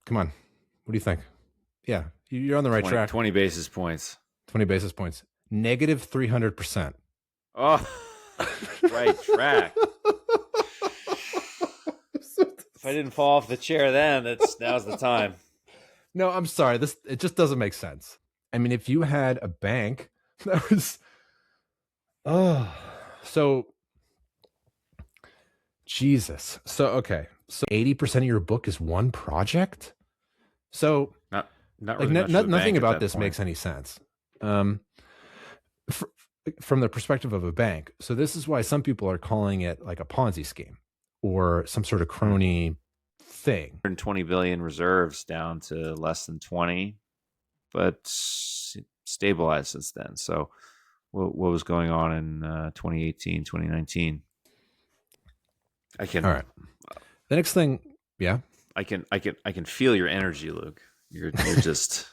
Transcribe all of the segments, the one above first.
Come on. What do you think? Yeah, you're on the right track. 20 basis points. 20 basis points. Negative 300%. Oh, right track. If I didn't fall off the chair then, now's the time. No, I'm sorry. It just doesn't make sense. I mean, if you had a bank that was, so Jesus. So okay, so 80% of your book is one project. So not like really nothing about this point. makes any sense. From the perspective of a bank. So this is why some people are calling it like a Ponzi scheme or some sort of crony thing. 120 billion reserves down to less than 20, but stabilized since then. So what was going on in 2018, 2019? All right. The next thing, yeah. I can feel your energy, Luke. You're just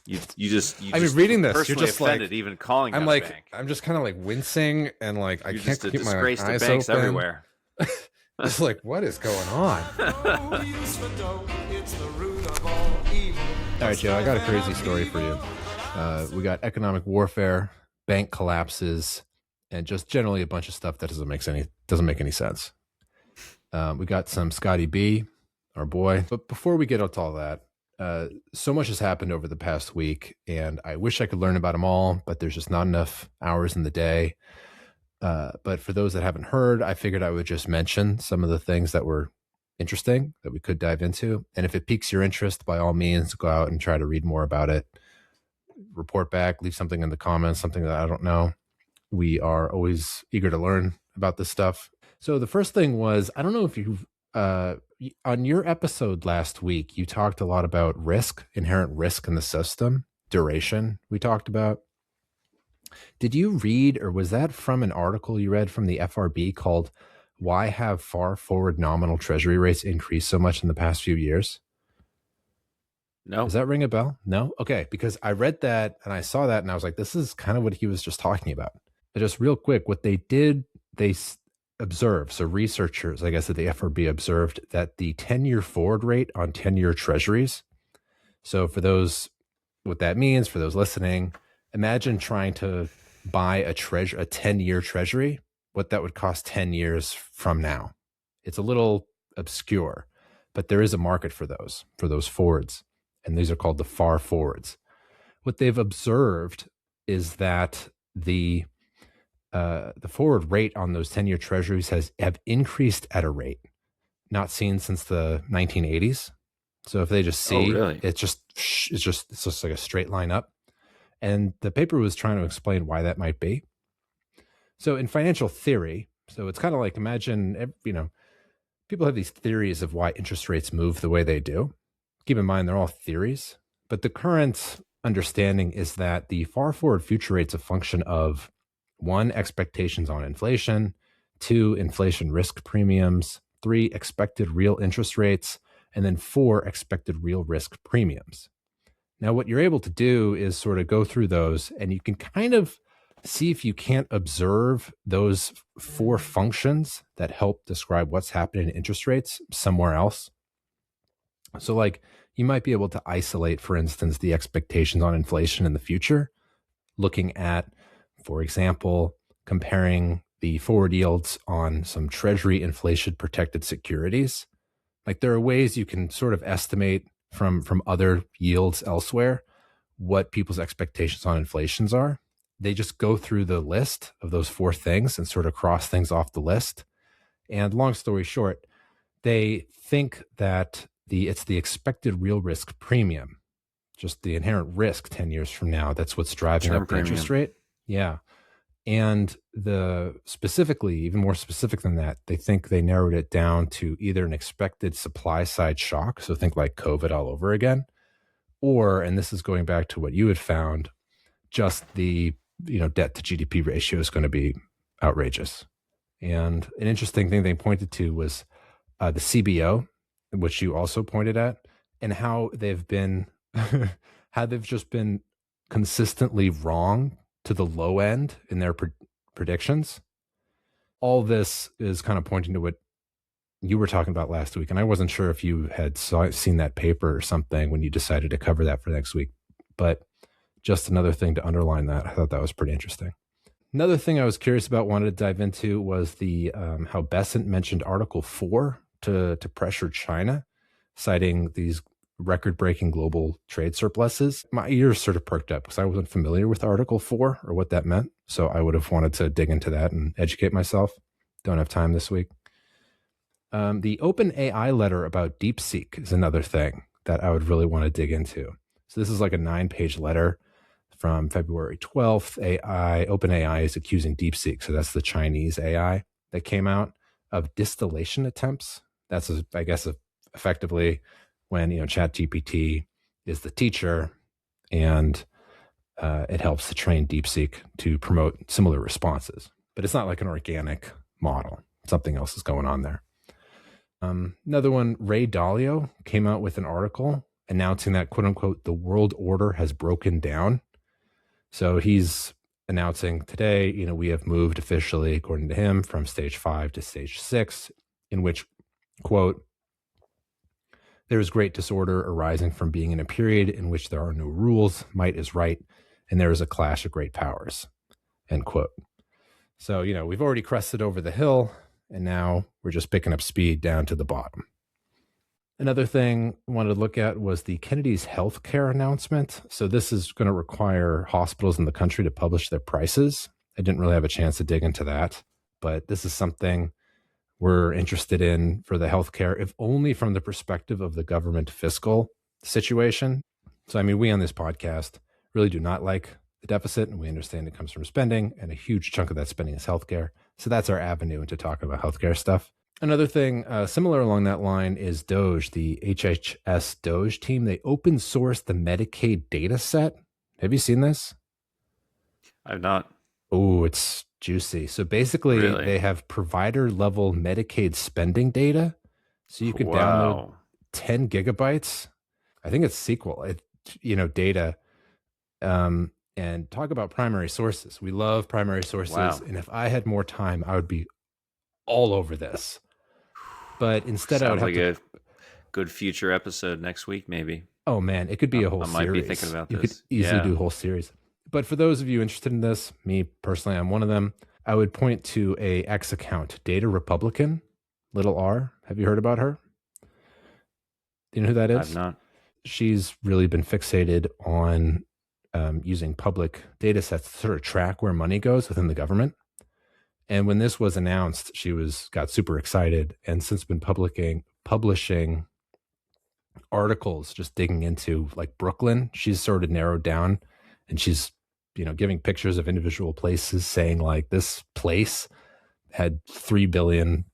you just. I mean, reading this, you're just offended, like even calling. I'm like, bank. I'm just kind of like wincing and like You're I can't just a keep my disgrace to eyes banks open. everywhere. It's like, what is going on? All right, Joe, I got a crazy story for you. We got economic warfare, bank collapses, and just generally a bunch of stuff that doesn't make any sense. We got some Scotty B, our boy. But before we get into all that, so much has happened over the past week, and I wish I could learn about them all, but there's just not enough hours in the day. But for those that haven't heard, I figured I would just mention some of the things that were interesting that we could dive into. And if it piques your interest, by all means, go out and try to read more about it. Report back, leave something in the comments, something that I don't know. We are always eager to learn about this stuff. So the first thing was, I don't know if you've, on your episode last week, you talked a lot about risk, inherent risk in the system, duration we talked about. Did you read, or was that from an article you read from the FRB called Why Have Far Forward Nominal Treasury Rates Increased So Much in the Past Few Years? No. Does that ring a bell? No? Okay, because I read that and I saw that and I was like, this is kind of what he was just talking about. But just real quick, what they did, they observed, so researchers, I guess, at the FRB observed that the 10-year forward rate on 10-year treasuries, so for those, what that means, for those listening, imagine trying to buy a 10-year treasury, what that would cost 10 years from now. It's a little obscure, but there is a market for those forwards. And these are called the far forwards. What they've observed is that the forward rate on those 10-year treasuries have increased at a rate not seen since the 1980s. So if they just see, it's just like a straight line up. And the paper was trying to explain why that might be. So in financial theory, so it's kind of like, imagine, people have these theories of why interest rates move the way they do. Keep in mind, they're all theories. But the current understanding is that the far forward future rate's a function of 1, expectations on inflation, 2, inflation risk premiums, 3, expected real interest rates, and then 4, expected real risk premiums. Now, what you're able to do is sort of go through those, and you can kind of see if you can't observe those 4 functions that help describe what's happening in interest rates somewhere else. So like you might be able to isolate, for instance, the expectations on inflation in the future, looking at, for example, comparing the forward yields on some treasury inflation protected securities. Like there are ways you can sort of estimate from other yields elsewhere what people's expectations on inflations are. They just go through the list of those 4 things and sort of cross things off the list. And long story short, they think that it's the expected real risk premium, just the inherent risk 10 years from now. That's what's driving up the interest rate. Yeah. And specifically, even more specific than that, they think they narrowed it down to either an expected supply side shock. So think like COVID all over again, or, and this is going back to what you had found, just the, debt to GDP ratio is going to be outrageous. And an interesting thing they pointed to was the CBO, which you also pointed at, and how they've just been consistently wrong to the low end in their predictions. All this is kind of pointing to what you were talking about last week, and I wasn't sure if you had seen that paper or something when you decided to cover that for next week. But just another thing to underline that. I thought that was pretty interesting. Another thing I was curious about, wanted to dive into, was the how Bessent mentioned Article 4 to pressure China, citing these record-breaking global trade surpluses. My ears sort of perked up because I wasn't familiar with Article 4 or what that meant. So I would have wanted to dig into that and educate myself. Don't have time this week. The OpenAI letter about DeepSeek is another thing that I would really want to dig into. So this is like a 9-page letter from February 12th. OpenAI is accusing DeepSeek, so that's the Chinese AI that came out, of distillation attempts. That's, I guess, effectively when ChatGPT is the teacher, and it helps to train DeepSeek to promote similar responses. But it's not like an organic model. Something else is going on there. Another one, Ray Dalio came out with an article announcing that, quote unquote, the world order has broken down. So he's announcing today, we have moved officially, according to him, from stage 5 to stage 6, in which, quote, there is great disorder arising from being in a period in which there are no rules, might is right, and there is a clash of great powers, end quote. So, we've already crested over the hill, and now we're just picking up speed down to the bottom. Another thing I wanted to look at was the Kennedy's healthcare announcement. So this is going to require hospitals in the country to publish their prices. I didn't really have a chance to dig into that, but this is something we're interested in for the healthcare, if only from the perspective of the government fiscal situation. So, we on this podcast really do not like the deficit, and we understand it comes from spending, and a huge chunk of that spending is healthcare. So that's our avenue into talking about healthcare stuff. Another thing similar along that line is Doge, the HHS Doge team. They open sourced the Medicaid data set. Have you seen this? I've not. Oh, it's juicy. So basically, they have provider level Medicaid spending data. So you could download 10 gigabytes. I think it's SQL, data. And talk about primary sources. We love primary sources. Wow. And if I had more time, I would be all over this. But instead, I would have a good future episode next week, maybe. Oh man, it could be a whole series. I might be thinking about this. You could easily do a whole series. But for those of you interested in this, me personally, I'm one of them. I would point to a X account, DataRepublican, little r. Have you heard about her? Do you know who that is? I've not. She's really been fixated on using public data sets to sort of track where money goes within the government. And when this was announced, she got super excited, and since been publishing articles, just digging into like Brooklyn. She's sort of narrowed down, and she's giving pictures of individual places, saying like this place had $3 billion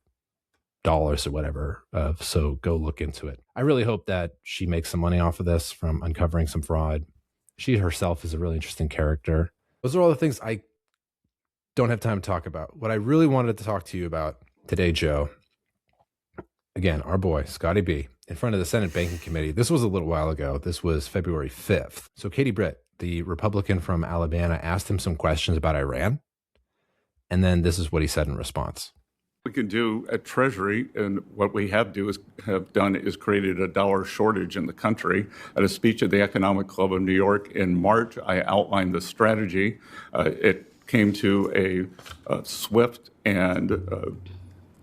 or whatever. So go look into it. I really hope that she makes some money off of this from uncovering some fraud. She herself is a really interesting character. Those are all the things I don't have time to talk about. What I really wanted to talk to you about today, Joe, again, our boy, Scotty B, in front of the Senate Banking Committee. This was a little while ago. This was February 5th. So Katie Britt, the Republican from Alabama, asked him some questions about Iran. And then this is what he said in response. We can do at Treasury, and what we have done is created a dollar shortage in the country. At a speech at the Economic Club of New York in March, I outlined the strategy. It came to a swift and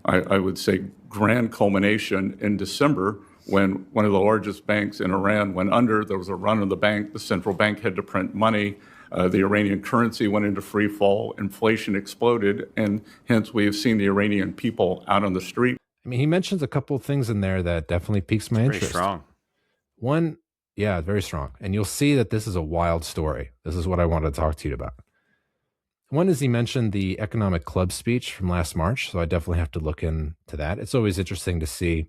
I would say grand culmination in December when one of the largest banks in Iran went under. There was a run on the bank. The central bank had to print money. The Iranian currency went into free fall. Inflation exploded, and hence we have seen the Iranian people out on the street. I mean, he mentions a couple of things in there that definitely piques my interest. Very strong. One, yeah, very strong. And you'll see that this is a wild story. This is what I wanted to talk to you about. One is he mentioned the Economic Club speech from last March, so I definitely have to look into that. It's always interesting to see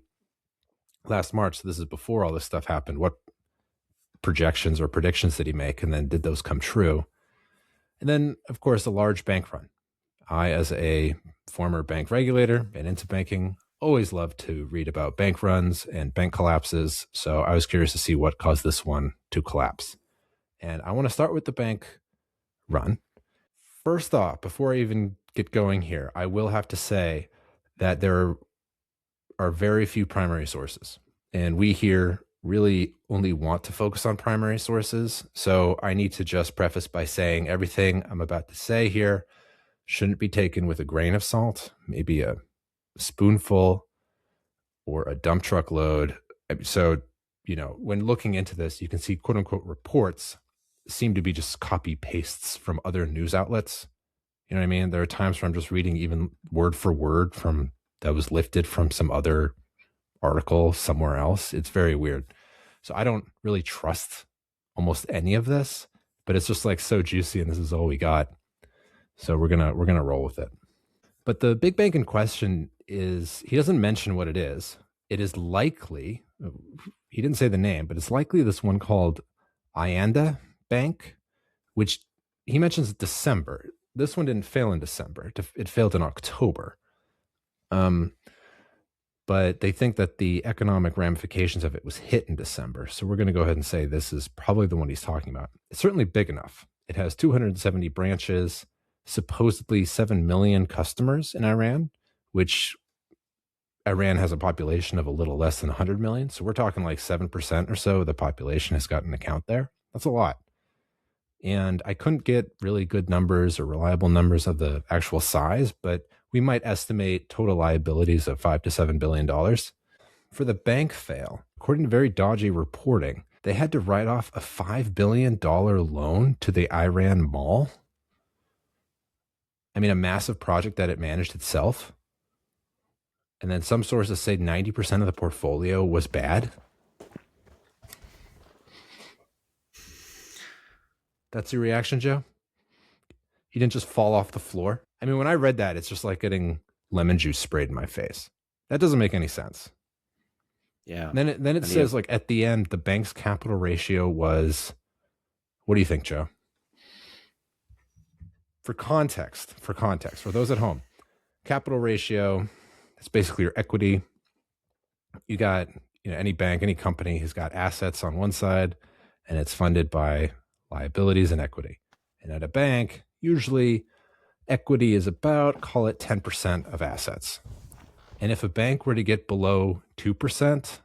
last March, so this is before all this stuff happened, what projections or predictions did he make, and then did those come true? And then, of course, a large bank run. I, as a former bank regulator and into banking, always love to read about bank runs and bank collapses, so I was curious to see what caused this one to collapse. And I want to start with the bank run. First off, before I even get going here, I will have to say that there are very few primary sources. And we here really only want to focus on primary sources. So I need to just preface by saying everything I'm about to say here shouldn't be taken with a grain of salt, maybe a spoonful or a dump truck load. So, when looking into this, you can see quote unquote reports seem to be just copy pastes from other news outlets. You know what I mean? There are times where I'm just reading even word for word from that was lifted from some other article somewhere else. It's very weird. So I don't really trust almost any of this, but it's just like so juicy and this is all we got. So we're going to roll with it. But the big bank in question is, he doesn't mention what it is. It is likely, he didn't say the name, but it's likely this one called Ianda Bank, which he mentions December. This one didn't fail in December. It failed in October. But they think that the economic ramifications of it was hit in December. So we're going to go ahead and say this is probably the one he's talking about. It's certainly big enough. It has 270 branches, supposedly 7 million customers in Iran, which Iran has a population of a little less than 100 million. So we're talking like 7% or so of the population has got an account there. That's a lot. And I couldn't get really good numbers or reliable numbers of the actual size, but we might estimate total liabilities of $5 to $7 billion. For the bank fail, according to very dodgy reporting, they had to write off a $5 billion loan to the Iran Mall. I mean, a massive project that it managed itself. And then some sources say 90% of the portfolio was bad. That's your reaction, Joe? He didn't just fall off the floor? I mean, when I read that, it's just like getting lemon juice sprayed in my face. That doesn't make any sense. Yeah. Then it says, like, at the end, the bank's capital ratio was, what do you think, Joe? For context, for those at home, capital ratio, it's basically your equity. You got, any bank, any company has got assets on one side, and it's funded by liabilities and equity. And at a bank, usually equity is about, call it 10% of assets. And if a bank were to get below 2%,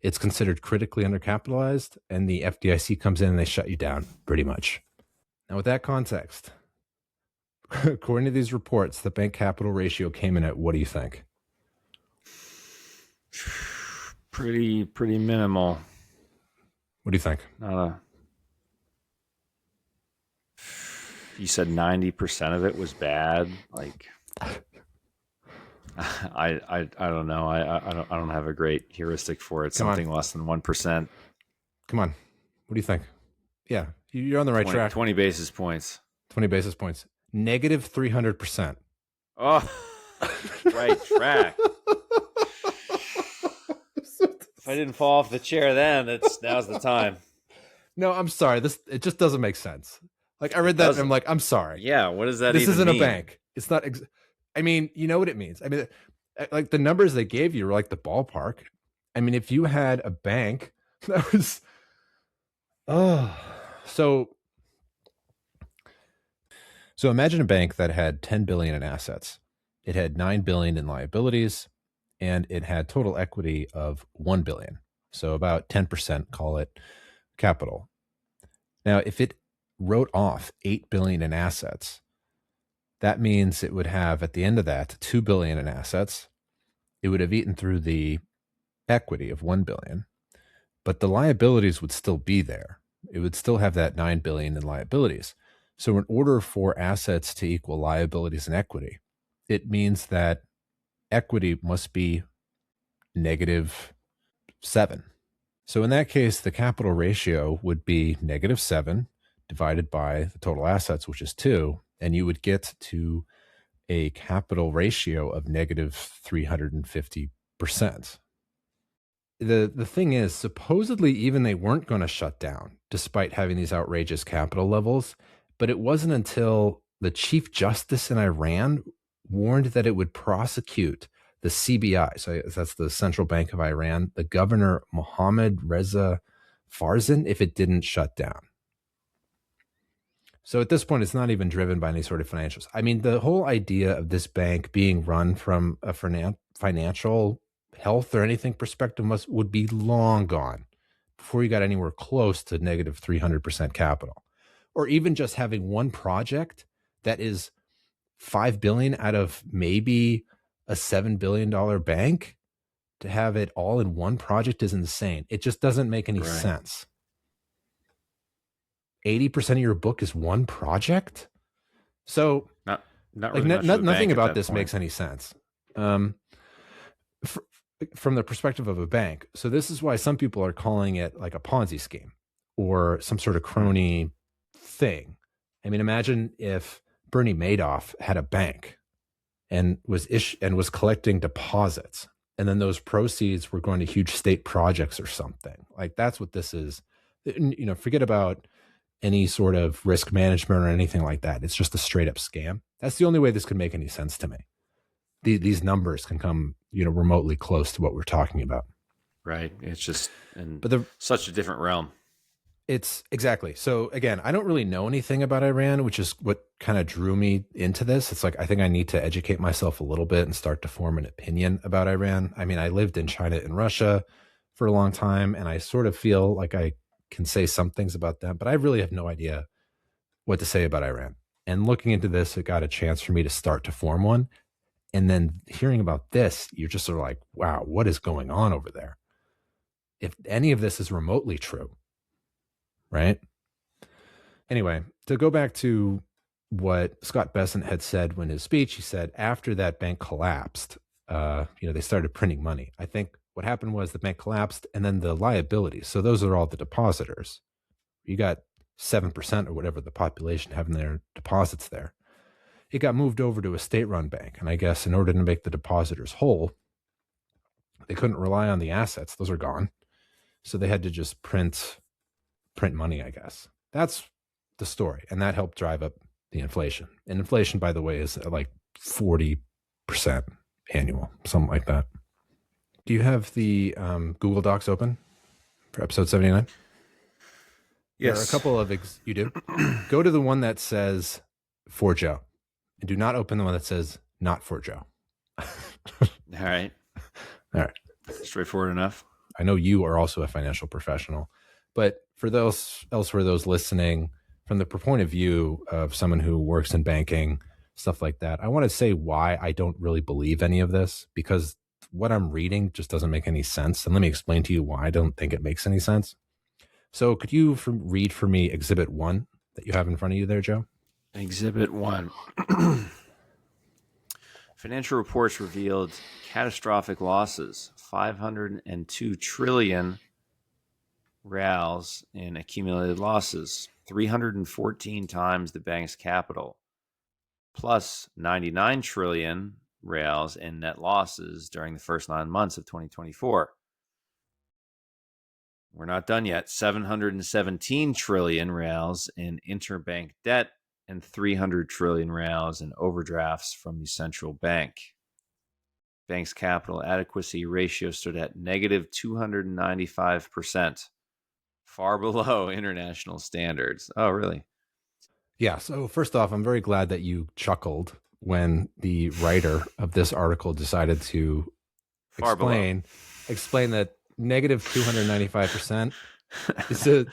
it's considered critically undercapitalized, and the FDIC comes in and they shut you down pretty much. Now, with that context, according to these reports, the bank capital ratio came in at, what do you think? Pretty minimal. What do you think? You said 90% of it was bad. Like, I don't know. I don't have a great heuristic for it. Something less than 1%. Come on. What do you think? Yeah, you're on the right track. 20 basis points. 20 basis points. Negative 300%. Oh, right track. If I didn't fall off the chair then, now's the time. No, I'm sorry. It just doesn't make sense. Like, I read that and I'm like, I'm sorry. Yeah, what does that this even isn't mean? A bank. It's not. I mean, you know what it means. I mean, like the numbers they gave you were like the ballpark. I mean, if you had a bank that was, so imagine a bank that had 10 billion in assets. It had 9 billion in liabilities, and it had total equity of 1 billion. So about 10%, call it capital. Now, if it wrote off 8 billion in assets, that means it would have, at the end of that, 2 billion in assets. It would have eaten through the equity of 1 billion, but the liabilities would still be there. It would still have that 9 billion in liabilities. So in order for assets to equal liabilities and equity, it means that equity must be negative 7. So in that case, the capital ratio would be negative 7 divided by the total assets, which is 2, and you would get to a capital ratio of negative 350%. The thing is, supposedly even they weren't going to shut down despite having these outrageous capital levels, but it wasn't until the Chief Justice in Iran warned that it would prosecute the CBI, so that's the Central Bank of Iran, the governor Mohammad Reza Farzan, if it didn't shut down. So at this point, it's not even driven by any sort of financials. I mean, the whole idea of this bank being run from a financial health or anything perspective would be long gone before you got anywhere close to negative 300% capital. Or even just having one project that is 5 billion out of maybe a $7 billion bank, to have it all in one project is insane. It just doesn't make any sense. 80% of your book is one project. So not like really nothing about this point. makes any sense. From the perspective of a bank. So this is why some people are calling it like a Ponzi scheme or some sort of crony thing. I mean, imagine if Bernie Madoff had a bank and was collecting deposits, and then those proceeds were going to huge state projects or something. Like, that's what this is. You know, forget about any sort of risk management or anything like that. It's just a straight up scam. That's the only way this could make any sense to me. These numbers can come, you know, remotely close to what we're talking about. Right. It's just such a different realm. It's exactly. So again, I don't really know anything about Iran, which is what kind of drew me into this. It's like, I think I need to educate myself a little bit and start to form an opinion about Iran. I mean, I lived in China and Russia for a long time, and I sort of feel like I can say some things about them, but I really have no idea what to say about Iran. And looking into this, it got a chance for me to start to form one. And then hearing about this, you're just sort of like, wow, what is going on over there? If any of this is remotely true, right? Anyway, to go back to what Scott Bessent had said when his speech, he said after that bank collapsed, they started printing money. I think what happened was the bank collapsed, and then the liabilities. So those are all the depositors. You got 7% or whatever the population having their deposits there. It got moved over to a state-run bank, and I guess in order to make the depositors whole, they couldn't rely on the assets; those are gone. So they had to just print money, I guess. That's the story, and that helped drive up the inflation. And inflation, by the way, is like 40% annual, something like that. Do you have the Google Docs open for episode 79? Yes. There are a couple of you do. Go to the one that says for Joe. And do not open the one that says not for Joe. All right. Straightforward enough. I know you are also a financial professional, but for those listening, from the point of view of someone who works in banking, stuff like that, I want to say why I don't really believe any of this, because what I'm reading just doesn't make any sense. And let me explain to you why I don't think it makes any sense. So could you read for me Exhibit 1 that you have in front of you there, Joe? Exhibit 1. Financial reports revealed catastrophic losses, 502 trillion Rials in accumulated losses, 314 times the bank's capital, plus 99 trillion Rials in net losses during the first 9 months of 2024. We're not done yet. 717 trillion Rials in interbank debt and 300 trillion Rials in overdrafts from the central bank. Bank's capital adequacy ratio stood at negative 295%, far below international standards. Oh, really? Yeah. So first off, I'm very glad that you chuckled when the writer of this article decided to explain that negative 295% is an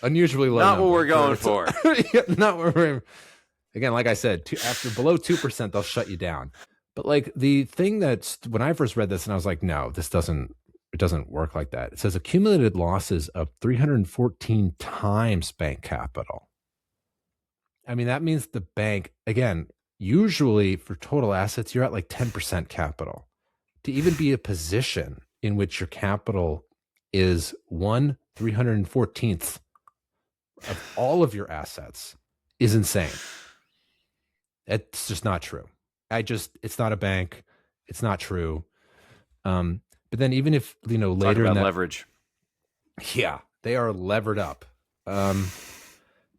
unusually low Not number. what we're going for. Not what we're... Again, like I said, after below 2%, they'll shut you down. But like the thing that's, when I first read this and I was like, no, it doesn't work like that. It says accumulated losses of 314 times bank capital. I mean, that means the bank, again, usually for total assets, you're at like 10% capital. To even be a position in which your capital is 1/314th of all of your assets is insane. It's just not true. It's not a bank. It's not true. But then even if, later Talk about in that, leverage. Yeah, they are levered up. But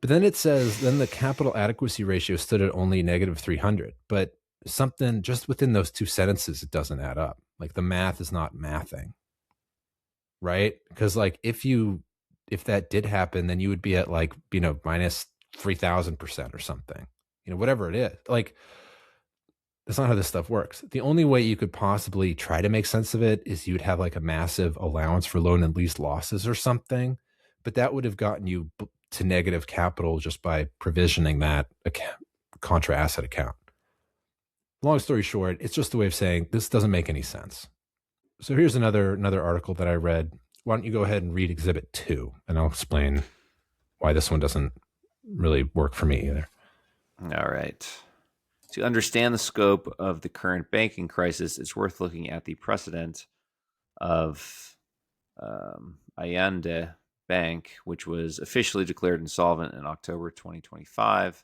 then it says, then the capital adequacy ratio stood at only negative 300. But something just within those two sentences, it doesn't add up. Like the math is not mathing. Right? Because like if that did happen, then you would be at like, minus 3,000% or something. Whatever it is. Like That's not how this stuff works. The only way you could possibly try to make sense of it is you'd have like a massive allowance for loan and lease losses or something, but that would have gotten you to negative capital just by provisioning that contra asset account. Long story short, it's just a way of saying this doesn't make any sense. So here's another article that I read. Why don't you go ahead and read Exhibit 2, and I'll explain why this one doesn't really work for me either. All right. To understand the scope of the current banking crisis, it's worth looking at the precedent of Allende Bank, which was officially declared insolvent in October 2025.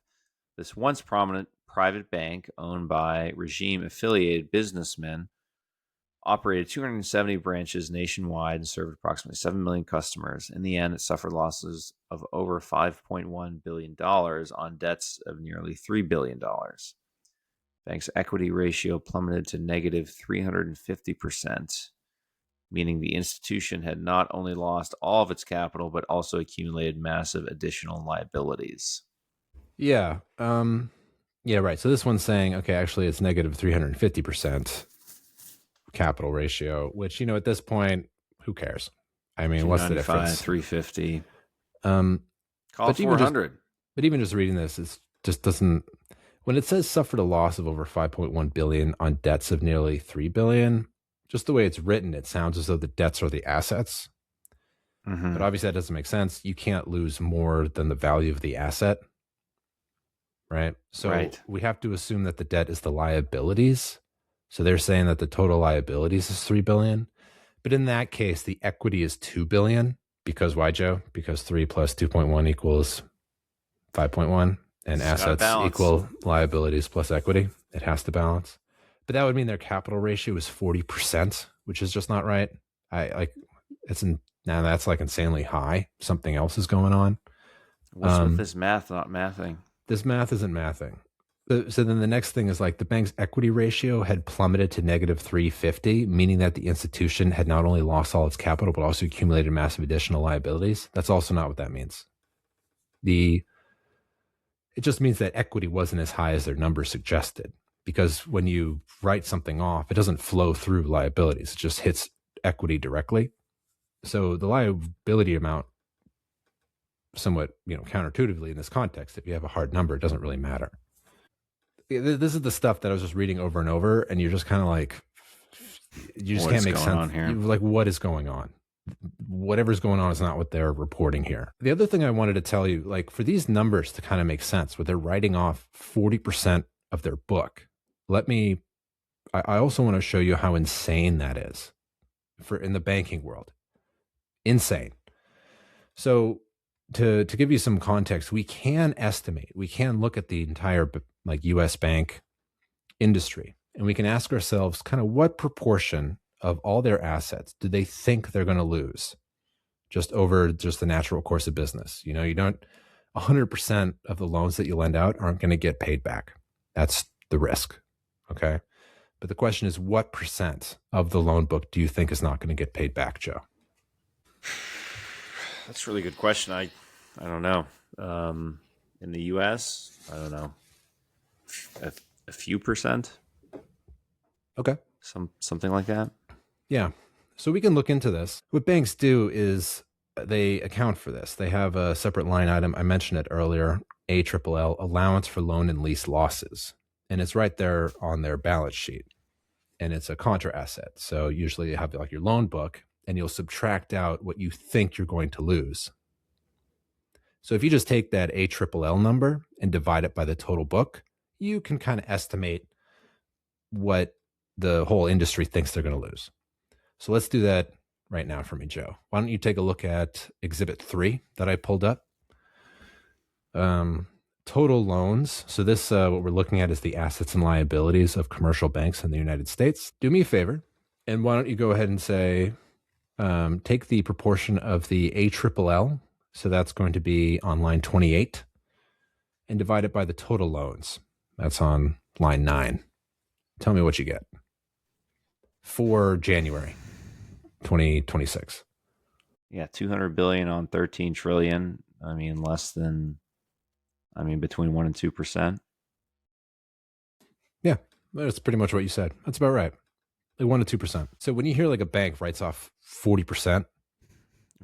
This once prominent private bank owned by regime-affiliated businessmen operated 270 branches nationwide and served approximately 7 million customers. In the end, it suffered losses of over $5.1 billion on debts of nearly $3 billion. Bank's equity ratio plummeted to negative 350%, meaning the institution had not only lost all of its capital, but also accumulated massive additional liabilities. Yeah. Yeah, right. So this one's saying, okay, actually it's negative 350% capital ratio, which, at this point, who cares? I mean, what's the difference? 350. Call it 400. But even just reading this, it just doesn't. When it says suffered a loss of over 5.1 billion on debts of nearly 3 billion, just the way it's written, it sounds as though the debts are the assets. Mm-hmm. But obviously that doesn't make sense. You can't lose more than the value of the asset. Right? So we have to assume that the debt is the liabilities. So they're saying that the total liabilities is 3 billion. But in that case, the equity is 2 billion. Because why, Joe? Because 3 plus 2.1 equals 5.1. And assets equal liabilities plus equity. It has to balance. But that would mean their capital ratio is 40%, which is just not right. Now that's like insanely high. Something else is going on. What's with this math not mathing? This math isn't mathing. So then the next thing is like the bank's equity ratio had plummeted to negative 350, meaning that the institution had not only lost all its capital, but also accumulated massive additional liabilities. That's also not what that means. It just means that equity wasn't as high as their numbers suggested, because when you write something off, it doesn't flow through liabilities. It just hits equity directly. So the liability amount, somewhat, counterintuitively in this context, if you have a hard number, it doesn't really matter. This is the stuff that I was just reading over and over, and you're just kind of like, you just can't make sense. You're like, what is going on? Whatever's going on is not what they're reporting here. The other thing I wanted to tell you, like for these numbers to kind of make sense, where they're writing off 40% of their book, I also want to show you how insane that is in the banking world. Insane. So to give you some context, we can look at the entire US bank industry, and we can ask ourselves kind of what proportion of all their assets do they think they're going to lose just over just the natural course of business. You don't 100% of the loans that you lend out aren't going to get paid back. That's the risk. Okay. But the question is, what percent of the loan book do you think is not going to get paid back, Joe? That's a really good question. I don't know. In the US, I don't know. A few percent. Okay. Something like that. Yeah. So we can look into this. What banks do is they account for this. They have a separate line item. I mentioned it earlier, ALL, allowance for loan and lease losses. And it's right there on their balance sheet. And it's a contra asset. So usually you have like your loan book, and you'll subtract out what you think you're going to lose. So if you just take that ALL number and divide it by the total book, you can kind of estimate what the whole industry thinks they're going to lose. So let's do that right now for me, Joe. Why don't you take a look at Exhibit 3 that I pulled up? Total loans. So this, what we're looking at is the assets and liabilities of commercial banks in the United States. Do me a favor, and why don't you go ahead and say, take the proportion of the ALL, so that's going to be on line 28, and divide it by the total loans. That's on line 9. Tell me what you get for January 2026. Yeah, 200 billion on 13 trillion. Between 1% and 2%. Yeah, That's pretty much what you said. That's about right. Like 1 to 2%. So when you hear like a bank writes off 40%,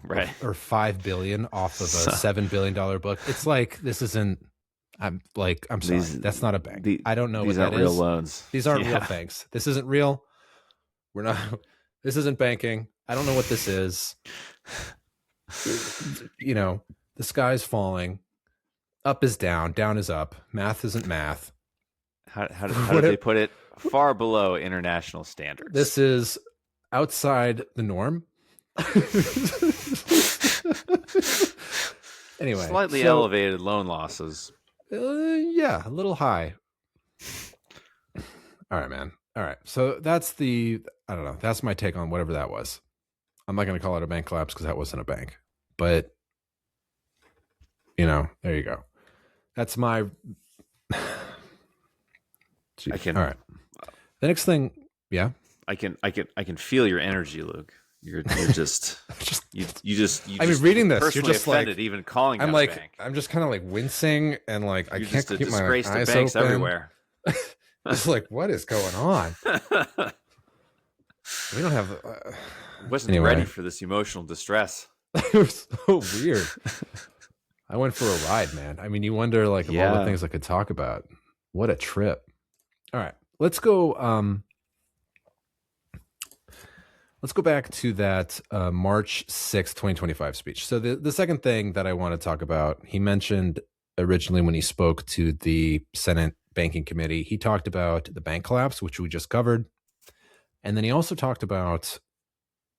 right, or $5 billion off of a $7 billion book, it's like, this isn't. I'm sorry, that's not a bank. I don't know what that is. These aren't real loans. These aren't real things. This isn't real. We're not. This isn't banking. I don't know what this is. You know, the sky's falling. Up is down. Down is up. Math isn't math. How did they put it? Far below international standards. This is outside the norm. Anyway, slightly elevated loan losses. Yeah, a little high. All right, man. All right. So that's I don't know. That's my take on whatever that was. I'm not going to call it a bank collapse because that wasn't a bank. But, you know, there you go. That's my... All right. The next thing, yeah. I can feel your energy, Luke. You're just I mean, reading this, you're just offended, like, even calling. I'm like, bank. I'm just kind of like wincing and like You're I can't keep my eyes to banks open. everywhere. It's like, what is going on? We don't have. Wasn't ready for this emotional distress. It was so weird. I went for a ride, man. I mean, you wonder like of all the things I could talk about. What a trip! All right, let's go. Let's go back to that March 6th, 2025 speech. So the second thing that I want to talk about, he mentioned originally when he spoke to the Senate Banking Committee, he talked about the bank collapse, which we just covered. And then he also talked about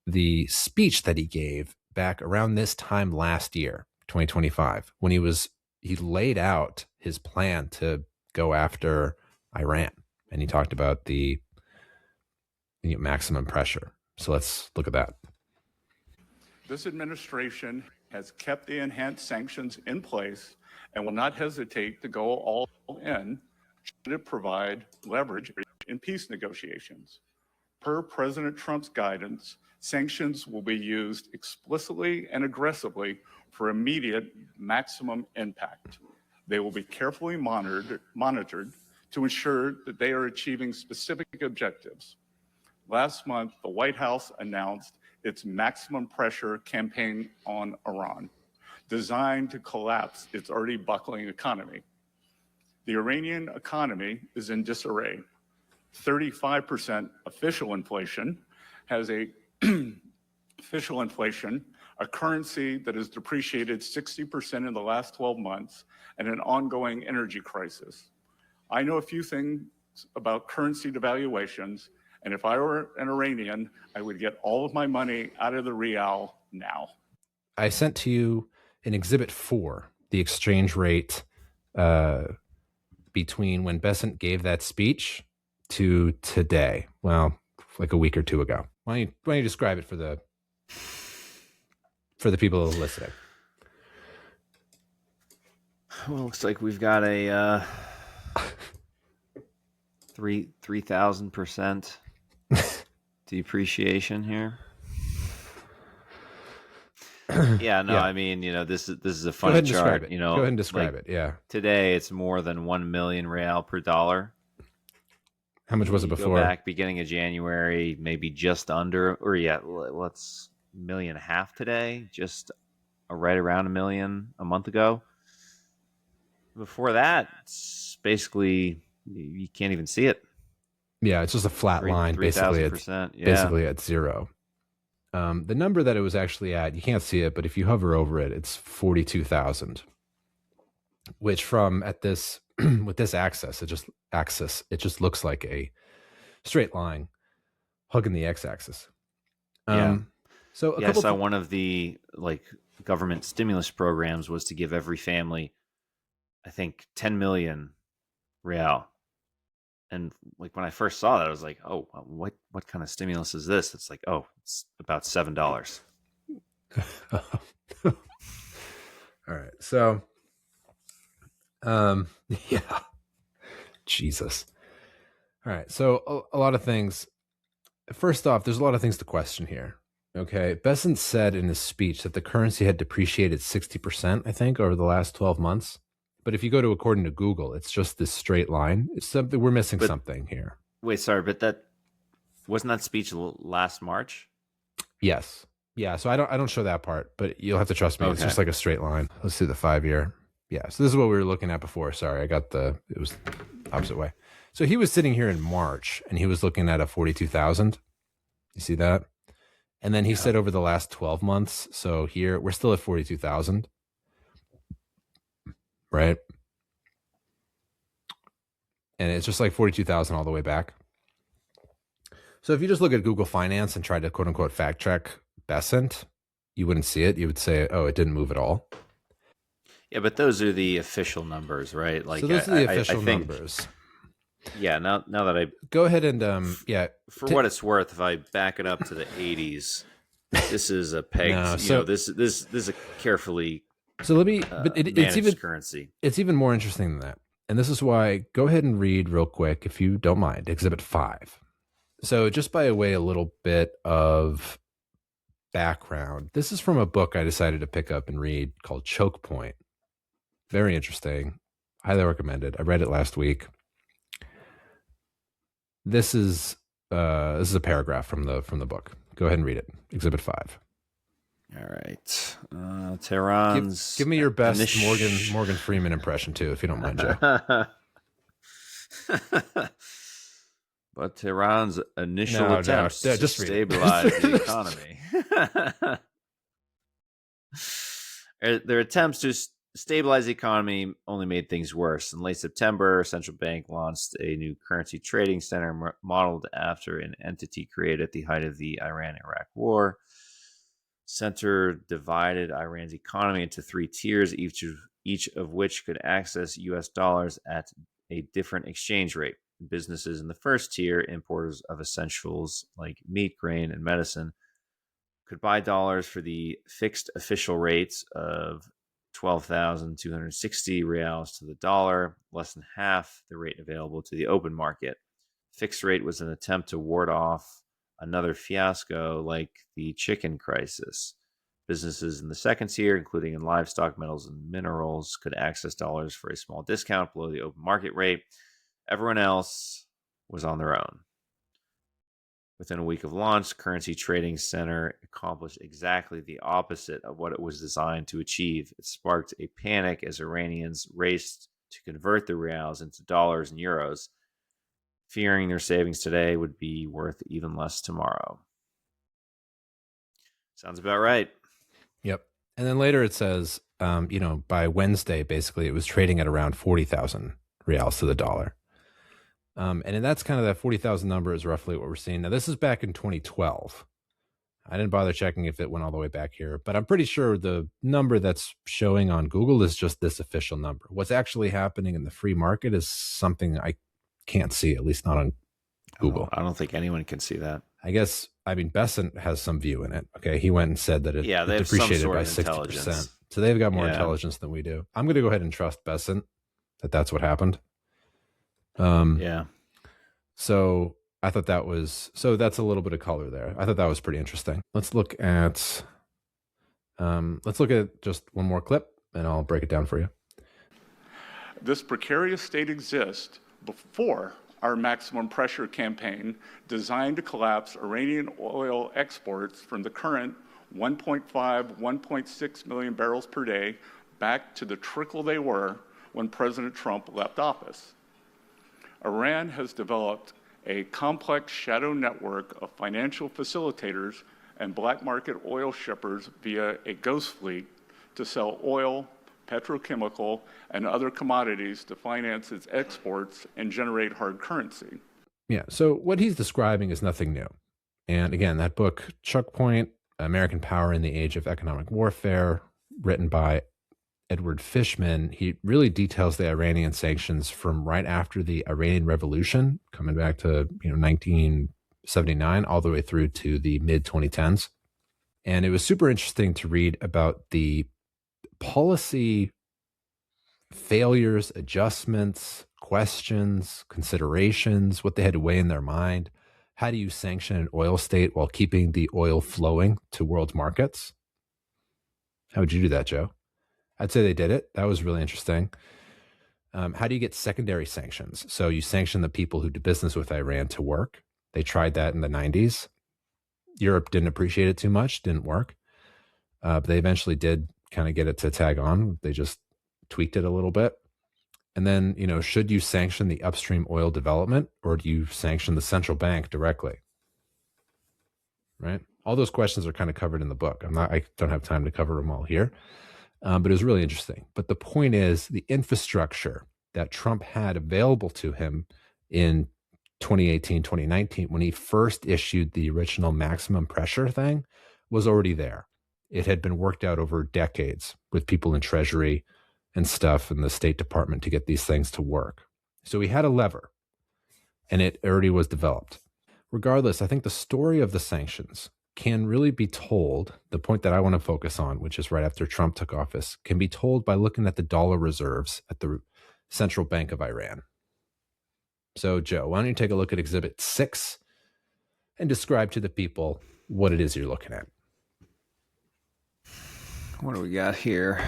the speech that he gave back around this time last year, 2025, when he laid out his plan to go after Iran. And he talked about the maximum pressure. So let's look at that. This administration has kept the enhanced sanctions in place and will not hesitate to go all in should it provide leverage in peace negotiations. Per President Trump's guidance, sanctions will be used explicitly and aggressively for immediate maximum impact. They will be carefully monitored to ensure that they are achieving specific objectives. Last month, the White House announced its maximum pressure campaign on Iran, designed to collapse its already buckling economy. The Iranian economy is in disarray. 35% official inflation has official inflation, a currency that has depreciated 60% in the last 12 months, and an ongoing energy crisis. I know a few things about currency devaluations, and if I were an Iranian, I would get all of my money out of the Rial now. I sent to you in Exhibit 4, the exchange rate between when Bessent gave that speech to today. Well, like a week or two ago. Why don't you describe it for the people listening? Well, looks like we've got a 3,000% depreciation here. Yeah, no, I mean, this is a funny chart. Go ahead and describe it. Yeah. Today, it's more than 1 million Rial per dollar. How much was it before? Go back beginning of January, maybe just under, or what's $1.5 million today? Just right around $1 million a month ago. Before that, it's basically you can't even see it. Yeah, it's just a flat line. Basically, basically at zero. The number that it was actually at, you can't see it, but if you hover over it, it's 42,000. Which from at this with this axis, it just looks like a straight line hugging the x-axis. So I saw one of the government stimulus programs was to give every family, I think, 10 million Rial. And when I first saw that, I was like, oh, what kind of stimulus is this? It's like, oh, it's about $7. All right. So, yeah. Jesus. All right. So a lot of things. First off, there's a lot of things to question here. Okay. Bessent said in his speech that the currency had depreciated 60%, I think, over the last 12 months. But if you go to according to Google, it's just this straight line. It's something we're missing something here. Wait, sorry, but that wasn't that speech last March? Yes. Yeah. So I don't show that part, but you'll have to trust me. Okay. It's just like a straight line. Let's see the 5-year. Yeah. So this is what we were looking at before. Sorry, it was opposite way. So he was sitting here in March and he was looking at a 42,000. You see that? And then he said over the last 12 months. So here we're still at 42,000. Right. And it's just like 42,000 all the way back. So if you just look at Google Finance and try to quote unquote fact check Bessent, you wouldn't see it. You would say, oh, it didn't move at all. Yeah, but those are the official numbers, right? Like, so those are the official numbers. Yeah, now that I go ahead and for what it's worth, if I back it up to the 80s, this is a pegged. This is a carefully. So let me. But it's even currency. It's even more interesting than that, and this is why. Go ahead and read real quick, if you don't mind, Exhibit 5. So just by a little bit of background, this is from a book I decided to pick up and read called Choke Point. Very interesting. Highly recommended. I read it last week. This is a paragraph from the book. Go ahead and read it. Exhibit 5. All right. Tehran's. Give me your best Morgan Freeman impression too, if you don't mind, Joe. But Tehran's initial attempts to stabilize the economy. Their attempts to stabilize the economy only made things worse. In late September, central bank launched a new currency trading center modeled after an entity created at the height of the Iran-Iraq war. Center divided Iran's economy into 3 tiers, each of which could access U.S. dollars at a different exchange rate. Businesses in the first tier, importers of essentials like meat, grain, and medicine, could buy dollars for the fixed official rates of 12,260 Rials to the dollar, less than half the rate available to the open market. Fixed rate was an attempt to ward off another fiasco like the chicken crisis. Businesses in the second tier, including in livestock, metals, and minerals, could access dollars for a small discount below the open market rate. Everyone else was on their own. Within a week of launch, Currency Trading Center accomplished exactly the opposite of what it was designed to achieve. It sparked a panic as Iranians raced to convert the rials into dollars and euros, fearing their savings today would be worth even less tomorrow. Sounds about right. Yep. And then later it says, by Wednesday, basically, it was trading at around 40,000 rials to the dollar. And that's kind of that 40,000 number is roughly what we're seeing. Now, this is back in 2012. I didn't bother checking if it went all the way back here, but I'm pretty sure the number that's showing on Google is just this official number. What's actually happening in the free market is something I can't see, at least not on Google. I don't think anyone can see that. Bessent has some view in it. Okay. He went and said that it depreciated by 60%. So they've got more intelligence than we do. I'm going to go ahead and trust Bessent that that's what happened. So I thought that's a little bit of color there. I thought that was pretty interesting. Let's look at just one more clip and I'll break it down for you. This precarious state exists before our maximum pressure campaign designed to collapse Iranian oil exports from the current 1.5, 1.6 million barrels per day back to the trickle they were when President Trump left office. Iran has developed a complex shadow network of financial facilitators and black market oil shippers via a ghost fleet to sell oil, petrochemical, and other commodities to finance its exports and generate hard currency. Yeah, so what he's describing is nothing new. And again, that book, Choke Point, American Power in the Age of Economic Warfare, written by Edward Fishman, he really details the Iranian sanctions from right after the Iranian Revolution, coming back to 1979, all the way through to the mid-2010s. And it was super interesting to read about the policy failures, adjustments, questions, considerations, what they had to weigh in their mind. How do you sanction an oil state while keeping the oil flowing to world markets? How would you do that, Joe? I'd say they did it. That was really interesting. How do you get secondary sanctions? So you sanction the people who do business with Iran to work. They tried that in the 90s. Europe didn't appreciate it too much, didn't work. But they eventually did kind of get it to tag on. They just tweaked it a little bit. And then, should you sanction the upstream oil development, or do you sanction the central bank directly? Right? All those questions are kind of covered in the book. I don't have time to cover them all here, but it was really interesting. But the point is, the infrastructure that Trump had available to him in 2018, 2019, when he first issued the original maximum pressure thing, was already there. It had been worked out over decades with people in Treasury and stuff in the State Department to get these things to work. So he had a lever, and it already was developed. Regardless, I think the story of the sanctions can really be told, the point that I want to focus on, which is right after Trump took office, can be told by looking at the dollar reserves at the Central Bank of Iran. So, Joe, why don't you take a look at Exhibit 6 and describe to the people what it is you're looking at. What do we got here?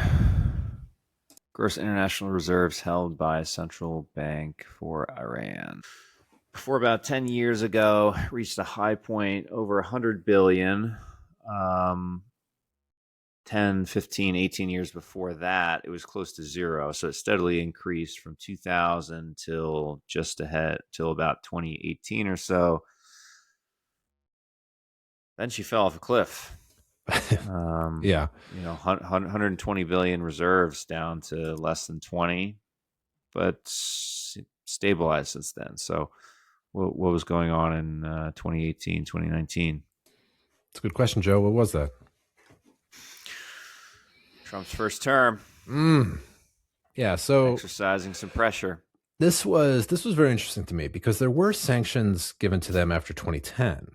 Gross international reserves held by a central bank for Iran. Before about 10 years ago, reached a high point over 100 billion. 10, 15, 18 years before that, it was close to zero. So it steadily increased from 2000 till about 2018 or so. Then she fell off a cliff. Yeah. 120 billion reserves down to less than 20, but stabilized since then. So what was going on in 2018, 2019? It's a good question, Joe. What was that? Trump's first term. Yeah, so exercising some pressure. This was very interesting to me because there were sanctions given to them after 2010.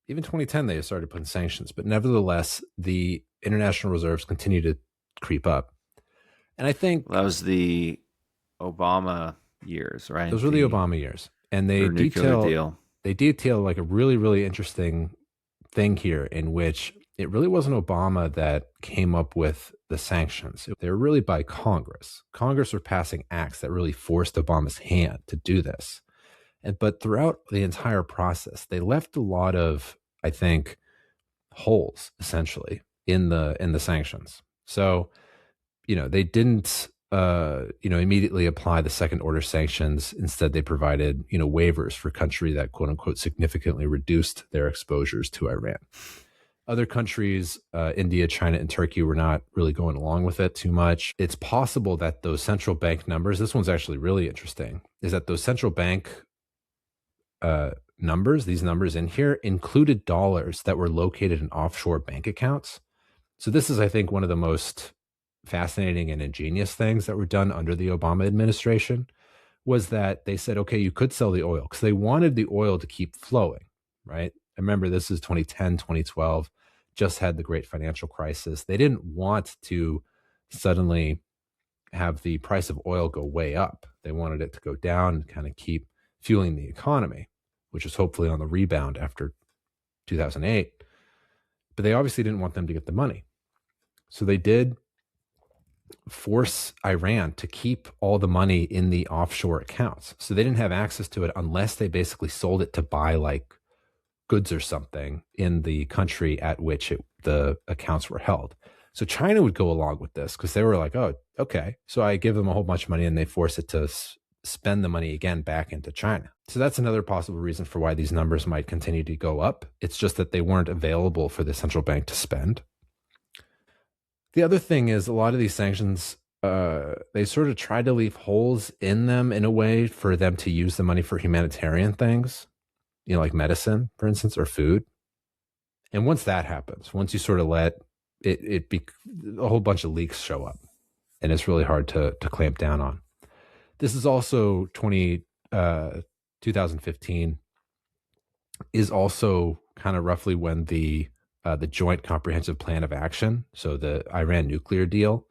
Even 2010, they started putting sanctions, but nevertheless, the international reserves continue to creep up. And I think that was the Obama years, right? Those were the Obama years, and they detail like a really, really interesting thing here, in which it really wasn't Obama that came up with the sanctions. They were really by Congress. Congress were passing acts that really forced Obama's hand to do this. But throughout the entire process, they left a lot of, I think, holes essentially in the sanctions. So, they didn't, immediately apply the second order sanctions. Instead, they provided, waivers for country that quote unquote significantly reduced their exposures to Iran. Other countries, India, China, and Turkey, were not really going along with it too much. It's possible that those central bank numbers, this one's actually really interesting, is that those central bank numbers, these numbers in here, included dollars that were located in offshore bank accounts. So this is, I think, one of the most fascinating and ingenious things that were done under the Obama administration, was that they said, okay, you could sell the oil because they wanted the oil to keep flowing, right? I remember this is 2010, 2012, just had the great financial crisis. They didn't want to suddenly have the price of oil go way up. They wanted it to go down and kind of keep fueling the economy, which is hopefully on the rebound after 2008. But they obviously didn't want them to get the money. So they did force Iran to keep all the money in the offshore accounts. So they didn't have access to it unless they basically sold it to buy like goods or something in the country at which the accounts were held. So China would go along with this because they were like, oh, okay. So I give them a whole bunch of money and they force it to spend the money again back into China. So that's another possible reason for why these numbers might continue to go up. It's just that they weren't available for the central bank to spend. The other thing is a lot of these sanctions, they sort of try to leave holes in them in a way for them to use the money for humanitarian things, like medicine, for instance, or food. And once that happens, once you sort of let it be, a whole bunch of leaks show up, and it's really hard to clamp down on. This is also 2015 is also kind of roughly when the Joint Comprehensive Plan of Action, so the Iran nuclear deal,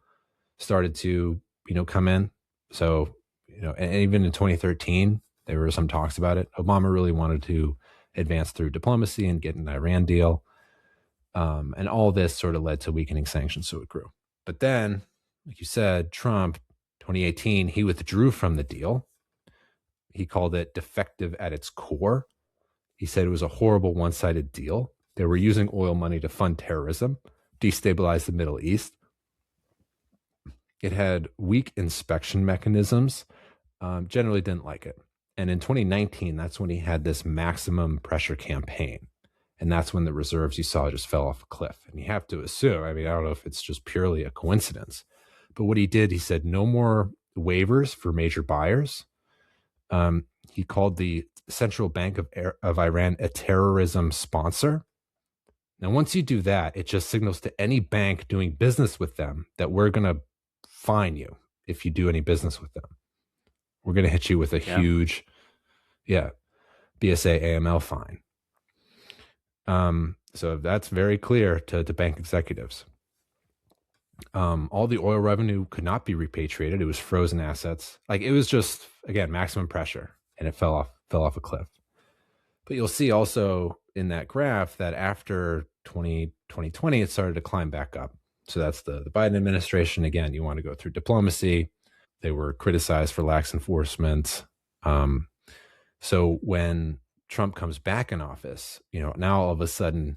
started to come in. So and even in 2013, there were some talks about it. Obama really wanted to advance through diplomacy and get an Iran deal, and all this sort of led to weakening sanctions, so it grew. But then, like you said, Trump 2018, he withdrew from the deal. He called it defective at its core. He said it was a horrible one-sided deal. They were using oil money to fund terrorism, destabilize the Middle East. It had weak inspection mechanisms, generally didn't like it. And in 2019, that's when he had this maximum pressure campaign. And that's when the reserves you saw just fell off a cliff. And you have to assume, I mean, I don't know if it's just purely a coincidence, but what he did, he said no more waivers for major buyers. He called the Central Bank of Iran a terrorism sponsor. Now, once you do that, it just signals to any bank doing business with them that we're going to fine you if you do any business with them. We're going to hit you with a huge, BSA AML fine. So that's very clear to bank executives. All the oil revenue could not be repatriated. It was frozen assets. Like, it was just, again, maximum pressure, and it fell off a cliff. But you'll see also in that graph that after 2020, it started to climb back up. So that's the Biden administration. Again, you want to go through diplomacy. They were criticized for lax enforcement. So when Trump comes back in office, now all of a sudden,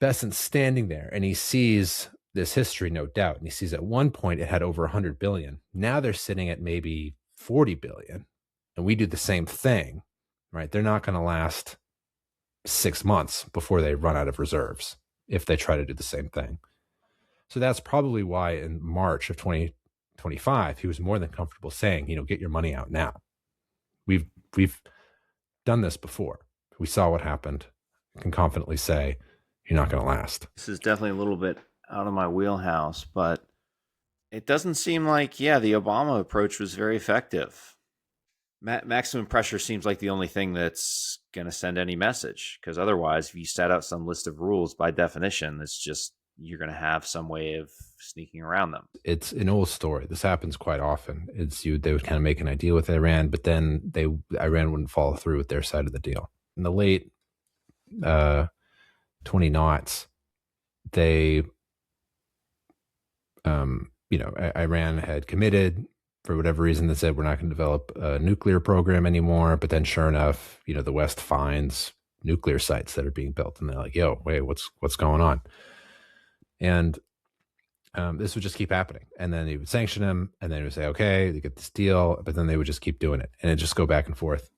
Bessent's standing there and he sees this history, no doubt. And he sees at one point it had over 100 billion. Now they're sitting at maybe 40 billion. And we do the same thing, right? They're not going to last 6 months before they run out of reserves if they try to do the same thing. So that's probably why in March of 2025, he was more than comfortable saying, get your money out now. We've done this before. We saw what happened. I can confidently say you're not going to last. This is definitely a little bit out of my wheelhouse, but it doesn't seem like, the Obama approach was very effective. Maximum pressure seems like the only thing that's going to send any message, because otherwise, if you set out some list of rules, by definition, it's just you're going to have some way of sneaking around them. It's an old story. This happens quite often. They would kind of make an idea with Iran, but then Iran wouldn't follow through with their side of the deal. In the late 2000s, Iran had committed for whatever reason. They said we're not going to develop a nuclear program anymore. But then, sure enough, the West finds nuclear sites that are being built, and they're like, "Yo, wait, what's going on?" And this would just keep happening. And then they would sanction him, and then they would say, "Okay, they get this deal," but then they would just keep doing it, and it just go back and forth.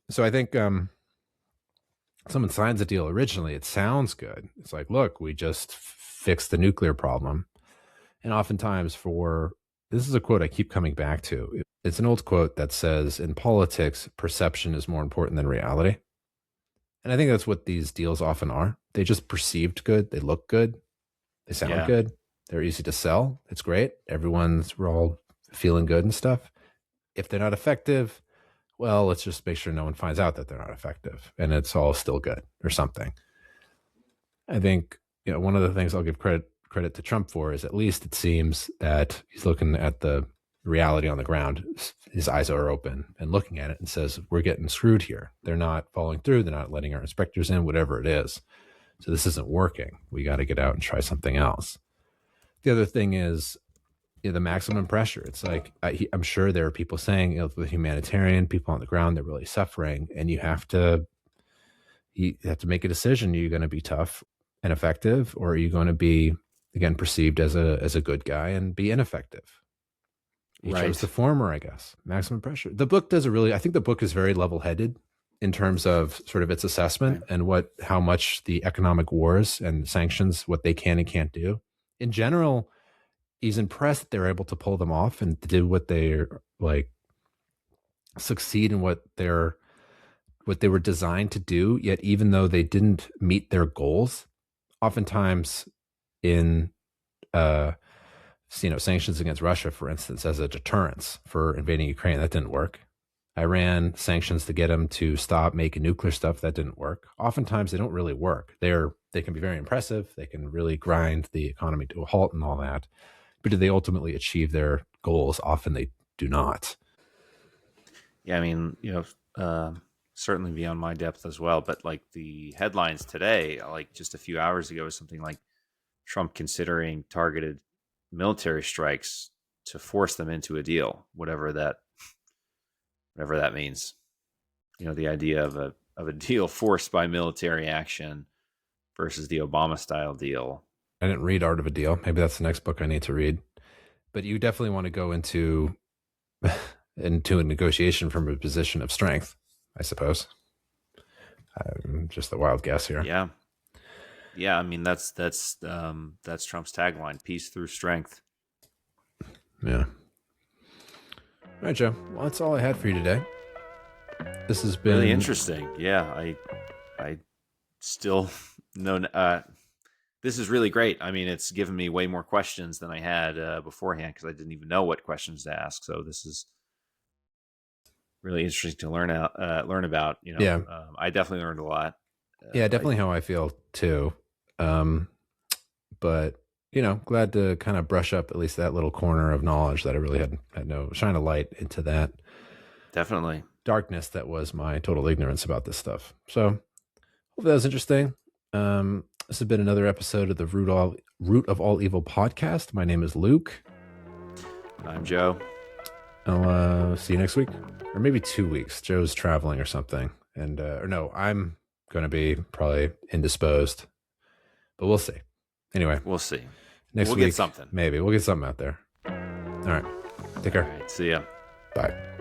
So I think someone signs a deal originally, it sounds good. It's like, look, we just fixed the nuclear problem. And oftentimes this is a quote I keep coming back to. It's an old quote that says, in politics, perception is more important than reality. And I think that's what these deals often are. They just perceived good. They look good. They sound good. They're easy to sell. It's great. We're all feeling good and stuff. If they're not effective, well, let's just make sure no one finds out that they're not effective and it's all still good or something. I think, one of the things I'll give credit to Trump for is at least it seems that he's looking at the reality on the ground. His eyes are open and looking at it and says, we're getting screwed here. They're not following through. They're not letting our inspectors in, whatever it is. So this isn't working. We got to get out and try something else. The other thing is the maximum pressure. It's like, I'm sure there are people saying, the humanitarian people on the ground, they're really suffering. And you have to make a decision. Are you going to be tough and effective, or are you going to be, again, perceived as a good guy and be ineffective? He chose the former, I guess. Maximum pressure. The book I think the book is very level-headed in terms of sort of its assessment and how much the economic wars and sanctions, what they can and can't do. In general, he's impressed that they're able to pull them off and do what they're succeed in what they were designed to do. Yet, even though they didn't meet their goals, oftentimes in sanctions against Russia, for instance, as a deterrence for invading Ukraine, that didn't work. Iran sanctions to get them to stop making nuclear stuff, that didn't work. Oftentimes they don't really work. They can be very impressive. They can really grind the economy to a halt and all that. But do they ultimately achieve their goals? Often they do not. Yeah, I mean, certainly beyond my depth as well. But like the headlines today, like just a few hours ago, was something like Trump considering targeted military strikes force them into a deal, whatever that means. The idea of a deal forced by military action versus the Obama style deal. I didn't read Art of a Deal. Maybe that's the next book I need to read. But you definitely want to go into a negotiation from a position of strength, I suppose. Just a wild guess here. Yeah. I mean, that's Trump's tagline: peace through strength. Yeah. All right, Joe. Well, that's all I had for you today. This has been really interesting. Yeah, I still know. This is really great. I mean, it's given me way more questions than I had beforehand because I didn't even know what questions to ask. So this is really interesting to learn about. Yeah. I definitely learned a lot. Yeah, definitely how I feel too. But glad to kind of brush up at least that little corner of knowledge that I really had no shine a light into that. Definitely darkness that was my total ignorance about this stuff. So hope that was interesting. This has been another episode of the Root of All Evil podcast. My name is Luke. I'm Joe. I'll see you next week, or maybe 2 weeks. Joe's traveling or something, and or no, I'm going to be probably indisposed, but we'll see. Anyway, we'll see. Next week, we'll get something. Maybe we'll get something out there. All right, take care. All right, see ya. Bye.